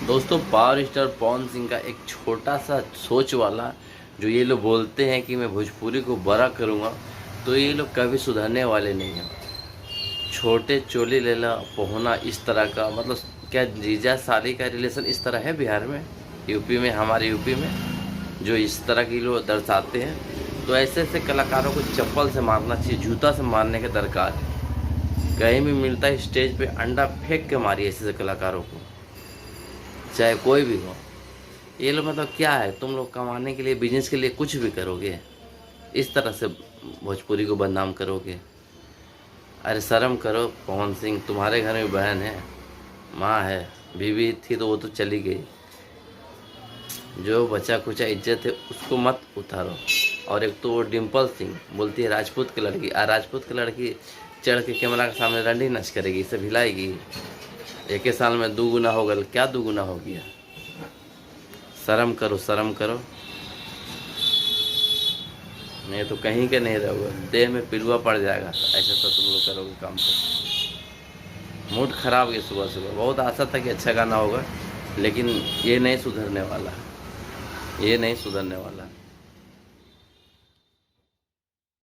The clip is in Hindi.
दोस्तों पावर स्टार पवन सिंह का एक छोटा सा सोच वाला जो ये लोग बोलते हैं कि मैं भोजपुरी को बड़ा करूँगा, तो ये लोग कभी सुधरने वाले नहीं हैं। छोटे चोली लेला पहुना इस तरह का, मतलब क्या जीजा साली का रिलेशन इस तरह है बिहार में, यूपी में, हमारे यूपी में जो इस तरह की लोग दर्शाते हैं। तो ऐसे ऐसे कलाकारों को चप्पल से मारना चाहिए, जूता से मारने के दरकार है। कहीं भी मिलता है स्टेज पे अंडा फेंक के मारिए ऐसे कलाकारों को, चाहे कोई भी हो। ये लोग मतलब क्या है, तुम लोग कमाने के लिए, बिजनेस के लिए कुछ भी करोगे, इस तरह से भोजपुरी को बदनाम करोगे। अरे शर्म करो पवन सिंह, तुम्हारे घर में बहन है, माँ है, बीवी थी तो वो तो चली गई। जो बचा कुचा इज्जत है उसको मत उतारो। और एक तो वो डिम्पल सिंह बोलती है राजपूत की लड़की, राजपूत की लड़की चढ़ के कैमरा के सामने रंडी नच करेगी, इसे भिलाएगी। एक ही साल में 2 गुना हो गया, क्या 2 गुना हो गया? शर्म करो, शर्म करो, नहीं तो कहीं के नहीं रहोगे, देह में पिलुआ पड़ जाएगा। ऐसा तो तुम लोग करोगे काम तो। मूड खराब है सुबह सुबह। बहुत आशा था कि अच्छा गाना होगा, लेकिन ये नहीं सुधरने वाला, ये नहीं सुधरने वाला।